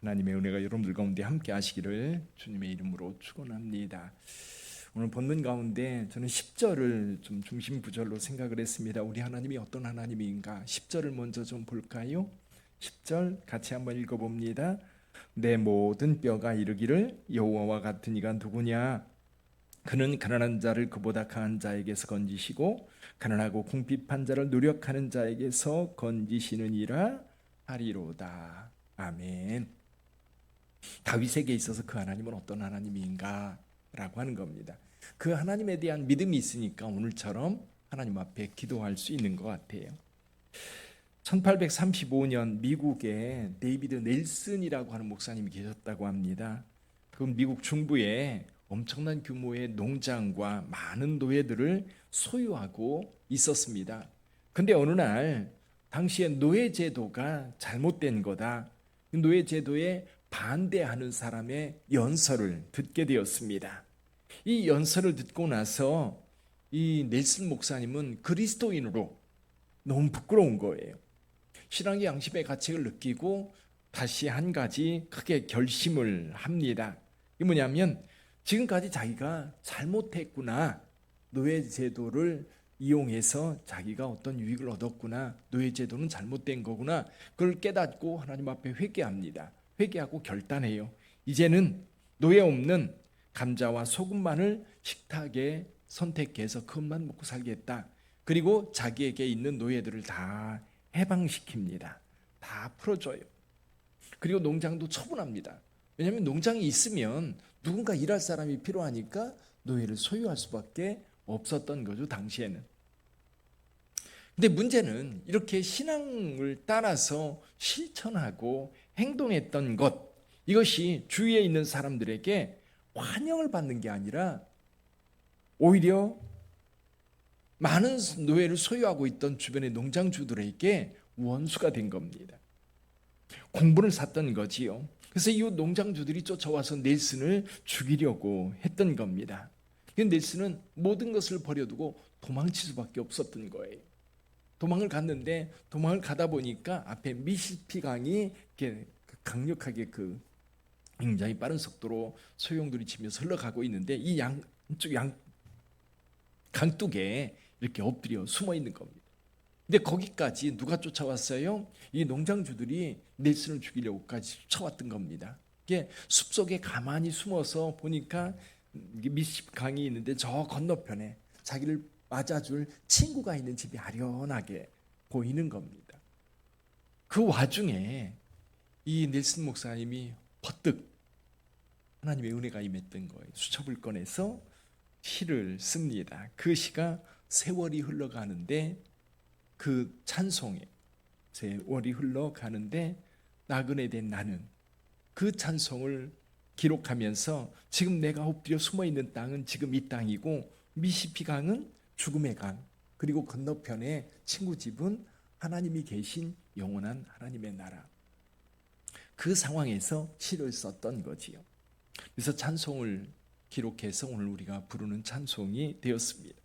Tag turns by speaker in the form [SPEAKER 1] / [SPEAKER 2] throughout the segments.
[SPEAKER 1] 하나님의 은혜가 여러분들 가운데 함께 하시기를 주님의 이름으로 축원합니다. 오늘 본문 가운데 저는 10절을 좀 중심 구절로 생각을 했습니다. 우리 하나님이 어떤 하나님인가? 10절을 먼저 좀 볼까요? 10절 같이 한번 읽어봅니다. 내 모든 뼈가 이르기를 여호와와 같은 이가 누구냐? 그는 가난한 자를 그보다 강한 자에게서 건지시고 가난하고 궁핍한 자를 노력하는 자에게서 건지시느니라 하리로다. 아멘. 다윗에게 있어서 그 하나님은 어떤 하나님인가 라고 하는 겁니다. 그 하나님에 대한 믿음이 있으니까 오늘처럼 하나님 앞에 기도할 수 있는 것 같아요. 1835년 미국에 데이비드 넬슨이라고 하는 목사님이 계셨다고 합니다. 그 미국 중부에 엄청난 규모의 농장과 많은 노예들을 소유하고 있었습니다. 근데 어느 날 당시에 노예 제도가 잘못된 거다. 노예 제도에 반대하는 사람의 연설을 듣게 되었습니다. 이 연설을 듣고 나서 이 넬슨 목사님은 그리스도인으로 너무 부끄러운 거예요. 신앙의 양심의 가책을 느끼고 다시 한 가지 크게 결심을 합니다. 이게 뭐냐면 지금까지 자기가 잘못했구나. 노예 제도를 이용해서 자기가 어떤 유익을 얻었구나. 노예 제도는 잘못된 거구나. 그걸 깨닫고 하나님 앞에 회개합니다. 회개하고 결단해요. 이제는 노예 없는 감자와 소금만을 식탁에 선택해서 그것만 먹고 살겠다. 그리고 자기에게 있는 노예들을 다 해방시킵니다. 다 풀어줘요. 그리고 농장도 처분합니다. 왜냐하면 농장이 있으면 누군가 일할 사람이 필요하니까 노예를 소유할 수밖에 없었던 거죠, 당시에는. 근데 문제는 이렇게 신앙을 따라서 실천하고 행동했던 것, 이것이 주위에 있는 사람들에게 환영을 받는 게 아니라 오히려 많은 노예를 소유하고 있던 주변의 농장주들에게 원수가 된 겁니다. 공분을 샀던 거지요. 그래서 이 농장주들이 쫓아와서 넬슨을 죽이려고 했던 겁니다. 넬슨은 모든 것을 버려두고 도망칠 수밖에 없었던 거예요. 도망을 갔는데 도망을 가다 보니까 앞에 미시시피 강이 이렇게 강력하게 굉장히 빠른 속도로 소용돌이 치면서 흘러가고 있는데 이 양쪽 강둑에 이렇게 엎드려 숨어 있는 겁니다. 근데 거기까지 누가 쫓아왔어요? 이 농장주들이 넬슨을 죽이려고까지 쫓아왔던 겁니다. 이게 숲속에 가만히 숨어서 보니까 미시시피 강이 있는데 저 건너편에 자기를 맞아줄 친구가 있는 집이 아련하게 보이는 겁니다. 그 와중에 이 넬슨 목사님이 버뜩 하나님의 은혜가 임했던 거예요. 수첩을 꺼내서 시를 씁니다. 그 시가 세월이 흘러가는데 그 찬송에 세월이 흘러가는데 나그네 된 나는 그 찬송을 기록하면서 지금 내가 엎드려 숨어있는 땅은 지금 이 땅이고 미시시피 강은 죽음의 강, 그리고 건너편에 친구 집은 하나님이 계신 영원한 하나님의 나라. 그 상황에서 시를 썼던 거지요. 그래서 찬송을 기록해서 오늘 우리가 부르는 찬송이 되었습니다.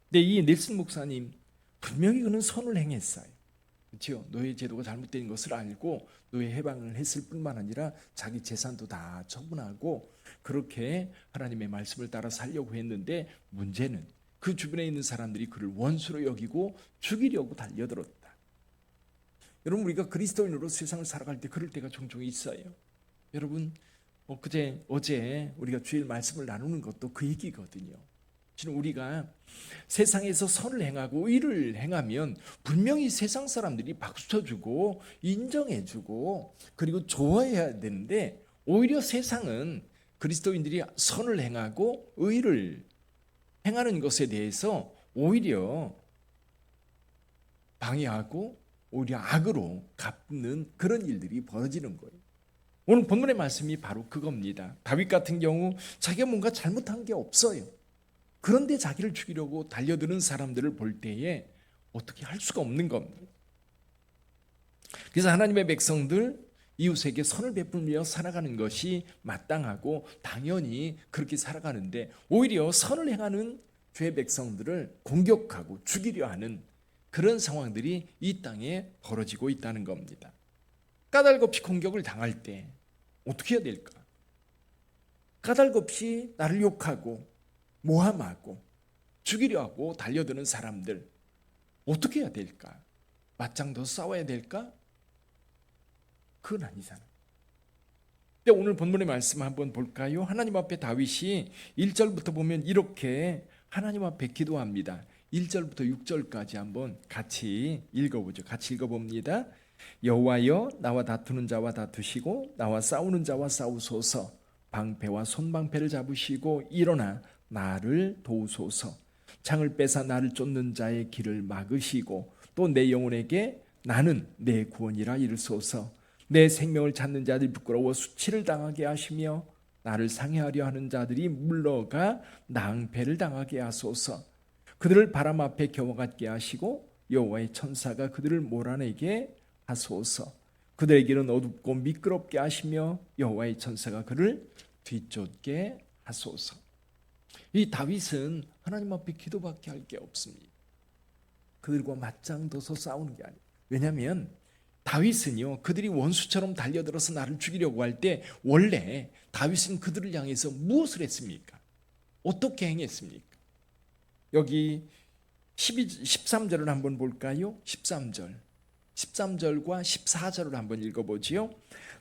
[SPEAKER 1] 근데 이 넬슨 목사님 분명히 그는 선을 행했어요. 그렇죠? 노예 제도가 잘못된 것을 알고 노예 해방을 했을 뿐만 아니라 자기 재산도 다 처분하고 그렇게 하나님의 말씀을 따라 살려고 했는데 문제는 그 주변에 있는 사람들이 그를 원수로 여기고 죽이려고 달려들었다. 여러분, 우리가 그리스도인으로 세상을 살아갈 때 그럴 때가 종종 있어요. 여러분, 어제 우리가 주일 말씀을 나누는 것도 그 얘기거든요. 지금 우리가 세상에서 선을 행하고 의를 행하면 분명히 세상 사람들이 박수 쳐주고 인정해주고 그리고 좋아해야 되는데 오히려 세상은 그리스도인들이 선을 행하고 의를 행하는 것에 대해서 오히려 방해하고 오히려 악으로 갚는 그런 일들이 벌어지는 거예요. 오늘 본문의 말씀이 바로 그겁니다. 다윗 같은 경우 자기가 뭔가 잘못한 게 없어요. 그런데 자기를 죽이려고 달려드는 사람들을 볼 때에 어떻게 할 수가 없는 겁니다. 그래서 하나님의 백성들 이웃에게 선을 베풀며 살아가는 것이 마땅하고 당연히 그렇게 살아가는데 오히려 선을 행하는 주의 백성들을 공격하고 죽이려 하는 그런 상황들이 이 땅에 벌어지고 있다는 겁니다. 까닭 없이 공격을 당할 때 어떻게 해야 될까? 까닭없이 나를 욕하고 모함하고 죽이려 하고 달려드는 사람들 어떻게 해야 될까? 맞짱 더 싸워야 될까? 그건 아니잖아. 근데 오늘 본문의 말씀 한번 볼까요? 하나님 앞에 다윗이 1절부터 보면 이렇게 하나님 앞에 기도합니다. 1절부터 6절까지 한번 같이 읽어보죠. 같이 읽어봅니다. 여호와여, 나와 다투는 자와 다투시고 나와 싸우는 자와 싸우소서. 방패와 손방패를 잡으시고 일어나 나를 도우소서. 창을 빼사 나를 쫓는 자의 길을 막으시고 또 내 영혼에게 나는 내 구원이라 이르소서. 내 생명을 찾는 자들이 부끄러워 수치를 당하게 하시며 나를 상해하려 하는 자들이 물러가 낭패를 당하게 하소서. 그들을 바람 앞에 겨워같게 하시고 여호와의 천사가 그들을 몰아내게 하소서. 그들의 길은 어둡고 미끄럽게 하시며 여호와의 천사가 그를 뒤쫓게 하소서. 이 다윗은 하나님 앞에 기도밖에 할 게 없습니다. 그들과 맞짱 둬서 싸우는 게 아니에요. 왜냐하면 다윗은요, 그들이 원수처럼 달려들어서 나를 죽이려고 할 때 원래 다윗은 그들을 향해서 무엇을 했습니까? 어떻게 행했습니까? 여기 13절을 한번 볼까요? 13절과 14절을 한번 읽어보지요.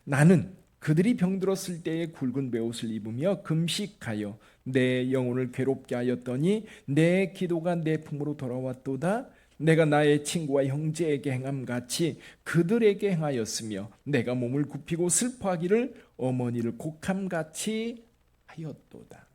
[SPEAKER 1] 나는 그들이 병들었을 때에 굵은 베옷을 입으며 금식하여 내 영혼을 괴롭게 하였더니 내 기도가 내 품으로 돌아왔도다. 내가 나의 친구와 형제에게 행함같이 그들에게 행하였으며 내가 몸을 굽히고 슬퍼하기를 어머니를 곡함같이 하였도다.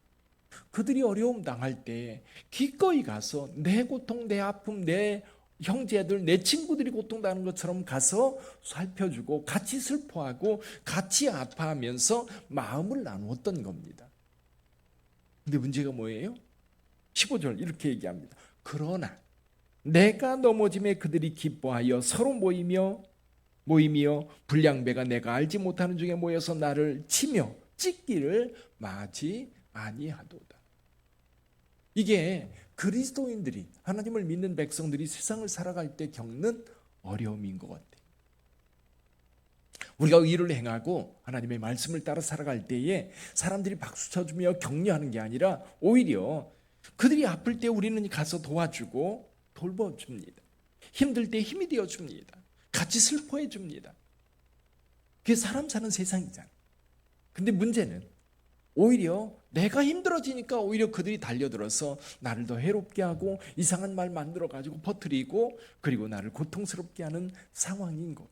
[SPEAKER 1] 그들이 어려움 당할 때 기꺼이 가서 내 고통, 내 아픔, 내 형제들, 내 친구들이 고통당하는 것처럼 가서 살펴주고 같이 슬퍼하고 같이 아파하면서 마음을 나누었던 겁니다. 근데 문제가 뭐예요? 15절 이렇게 얘기합니다. 그러나 내가 넘어짐에 그들이 기뻐하여 서로 모이며 불량배가 내가 알지 못하는 중에 모여서 나를 치며 찢기를 마지 아니하도다. 이게 그리스도인들이, 하나님을 믿는 백성들이 세상을 살아갈 때 겪는 어려움인 것 같아요. 우리가 의를 행하고 하나님의 말씀을 따라 살아갈 때에 사람들이 박수 쳐주며 격려하는 게 아니라 오히려 그들이 아플 때 우리는 가서 도와주고 돌봐줍니다. 힘들 때 힘이 되어줍니다. 같이 슬퍼해줍니다. 그게 사람 사는 세상이잖아요. 근데 문제는 오히려 내가 힘들어지니까 오히려 그들이 달려들어서 나를 더 해롭게 하고 이상한 말 만들어가지고 퍼뜨리고 그리고 나를 고통스럽게 하는 상황인 것.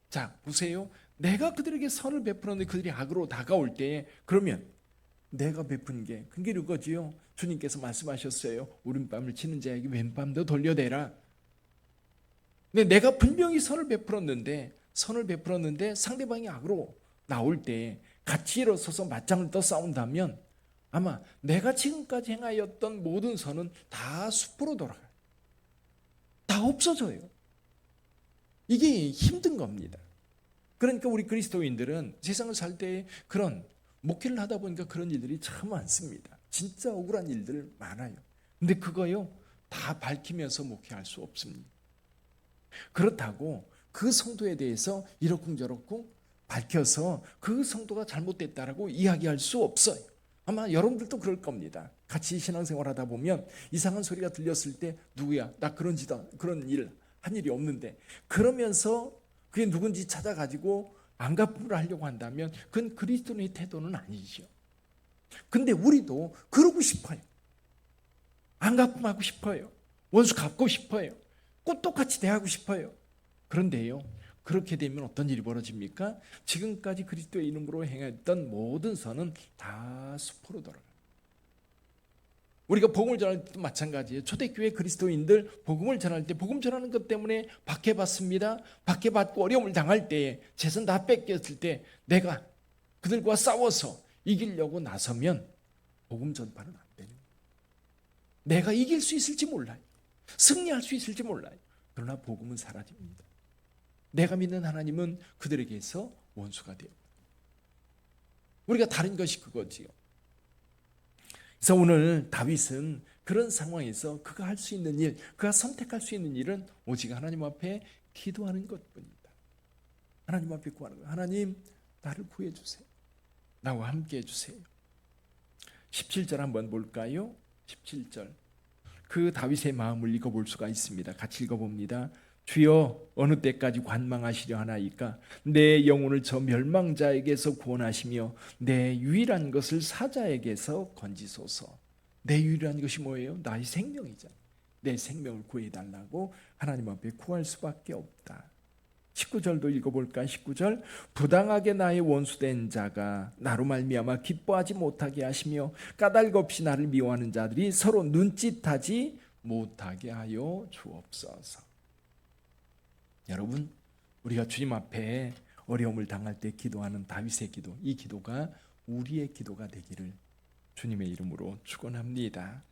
[SPEAKER 1] 자, 보세요. 내가 그들에게 선을 베풀었는데 그들이 악으로 다가올 때에 그러면 내가 베푼 게 그게 이거지요. 주님께서 말씀하셨어요. 오른밤을 치는 자에게 왼밤도 돌려대라. 근데 내가 분명히 선을 베풀었는데 상대방이 악으로 나올 때 같이 일어서서 맞짱을 떠 싸운다면 아마 내가 지금까지 행하였던 모든 선은 다 숲으로 돌아가요. 다 없어져요. 이게 힘든 겁니다. 그러니까 우리 그리스도인들은 세상을 살 때 그런 목회를 하다 보니까 그런 일들이 참 많습니다. 진짜 억울한 일들 많아요. 근데 그거요 다 밝히면서 목회할 수 없습니다. 그렇다고 그 성도에 대해서 이러쿵저러쿵 밝혀서 그 성도가 잘못됐다라고 이야기할 수 없어요. 아마 여러분들도 그럴 겁니다. 같이 신앙생활 하다 보면 이상한 소리가 들렸을 때 누구야? 나 그런 일 한 일이 없는데 그러면서 그게 누군지 찾아가지고 안갚음을 하려고 한다면 그건 그리스도인의 태도는 아니죠. 근데 우리도 그러고 싶어요. 안갚음하고 싶어요. 원수 갚고 싶어요. 꼭 똑같이 대하고 싶어요. 그런데요, 그렇게 되면 어떤 일이 벌어집니까? 지금까지 그리스도의 이름으로 행했던 모든 선은 다 수포로 돌아가요. 우리가 복음을 전할 때도 마찬가지예요. 초대교회 그리스도인들 복음을 전할 때 복음 전하는 것 때문에 박해받습니다. 박해받고 어려움을 당할 때에 재산 다 뺏겼을 때 내가 그들과 싸워서 이기려고 나서면 복음 전파는 안 되는 거예요. 내가 이길 수 있을지 몰라요. 승리할 수 있을지 몰라요. 그러나 복음은 사라집니다. 내가 믿는 하나님은 그들에게서 원수가 돼요. 우리가 다른 것이 그거지요. 그래서 오늘 다윗은 그런 상황에서 그가 할 수 있는 일, 그가 선택할 수 있는 일은 오직 하나님 앞에 기도하는 것뿐입니다. 하나님 앞에 구하는 거예요. 하나님, 나를 구해 주세요. 나와 함께 해 주세요. 17절 한번 볼까요? 17절. 그 다윗의 마음을 읽어볼 수가 있습니다. 같이 읽어봅니다. 주여 어느 때까지 관망하시려 하나이까? 내 영혼을 저 멸망자에게서 구원하시며 내 유일한 것을 사자에게서 건지소서. 내 유일한 것이 뭐예요? 나의 생명이잖아요. 내 생명을 구해달라고 하나님 앞에 구할 수밖에 없다. 19절도 읽어볼까? 19절. 부당하게 나의 원수된 자가 나로 말미암아 기뻐하지 못하게 하시며 까닭 없이 나를 미워하는 자들이 서로 눈짓하지 못하게 하여 주옵소서. 여러분, 우리가 주님 앞에 어려움을 당할 때 기도하는 다윗의 기도, 이 기도가 우리의 기도가 되기를 주님의 이름으로 축원합니다.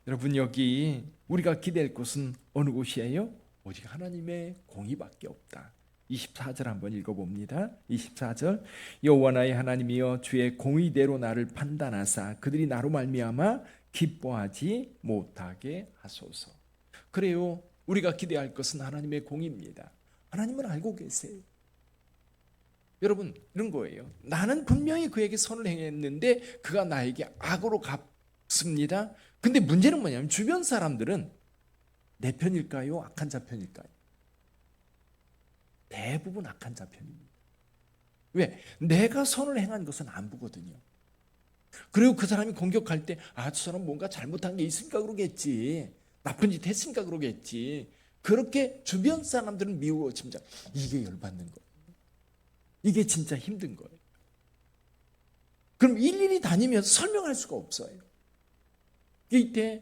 [SPEAKER 1] 여러분, 여기 우리가 기댈 곳은 어느 곳이에요? 오직 하나님의 공의밖에 없다. 24절 한번 읽어봅니다. 24절. 여호와 나의 하나님이여 주의 공의대로 나를 판단하사 그들이 나로 말미암아 기뻐하지 못하게 하소서. 그래요, 우리가 기대할 것은 하나님의 공의입니다. 하나님은 알고 계세요. 여러분, 이런 거예요. 나는 분명히 그에게 선을 행했는데 그가 나에게 악으로 갚습니다. 근데 문제는 뭐냐면 주변 사람들은 내 편일까요? 악한 자 편일까요? 대부분 악한 자 편입니다. 왜? 내가 선을 행한 것은 안 보거든요. 그리고 그 사람이 공격할 때 저 사람 뭔가 잘못한 게 있으니까 그러겠지. 나쁜 짓 했으니까 그러겠지. 그렇게 주변 사람들은 미워집니다. 이게 열받는 거예요. 이게 진짜 힘든 거예요. 그럼 일일이 다니면서 설명할 수가 없어요. 이때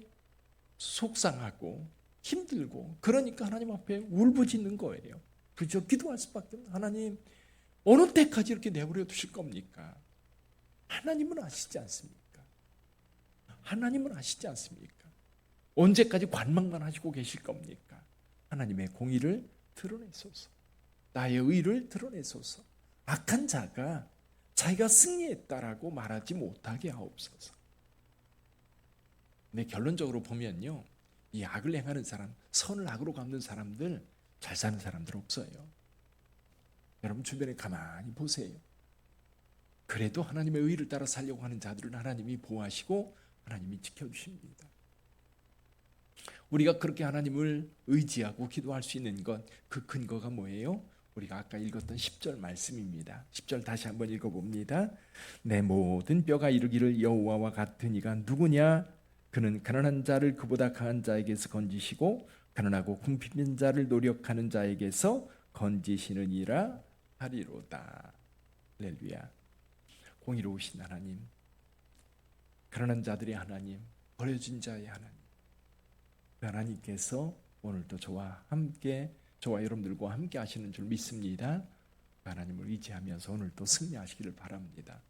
[SPEAKER 1] 속상하고 힘들고 그러니까 하나님 앞에 울부짖는 거예요. 그죠? 기도할 수밖에 없는. 하나님, 어느 때까지 이렇게 내버려 두실 겁니까? 하나님은 아시지 않습니까? 하나님은 아시지 않습니까? 언제까지 관망만 하시고 계실 겁니까? 하나님의 공의를 드러내소서. 나의 의를 드러내소서. 악한 자가 자기가 승리했다라고 말하지 못하게 하옵소서. 근데 결론적으로 보면요, 이 악을 행하는 사람, 선을 악으로 갚는 사람들, 잘 사는 사람들 없어요. 여러분 주변에 가만히 보세요. 그래도 하나님의 의를 따라 살려고 하는 자들은 하나님이 보호하시고 하나님이 지켜주십니다. 우리가 그렇게 하나님을 의지하고 기도할 수 있는 것, 그 근거가 뭐예요? 우리가 아까 읽었던 10절 말씀입니다. 10절 다시 한번 읽어봅니다. 내 모든 뼈가 이르기를 여호와와 같은 이가 누구냐? 그는 가난한 자를 그보다 강한 자에게서 건지시고 가난하고 궁핍한 자를 노력하는 자에게서 건지시느니라 하리로다. 할렐루야. 공의로우신 하나님, 가난한 자들의 하나님, 버려진 자의 하나님, 그 하나님께서 오늘도 저와 여러분들과 함께 하시는 줄 믿습니다. 그 하나님을 의지하면서 오늘도 승리하시기를 바랍니다.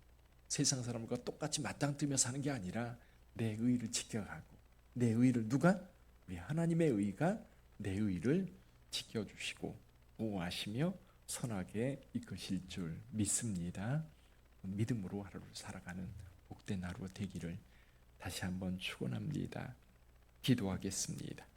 [SPEAKER 1] 세상 사람과 똑같이 맞짱뜨며 사는 게 아니라 내 의를 지켜가고, 내 의를 누가? 우리 하나님의 의가 내 의를 지켜주시고 보호하시며 선하게 이끄실 줄 믿습니다. 믿음으로 하루를 살아가는 복된 하루 되기를 다시 한번 축원합니다. 기도하겠습니다.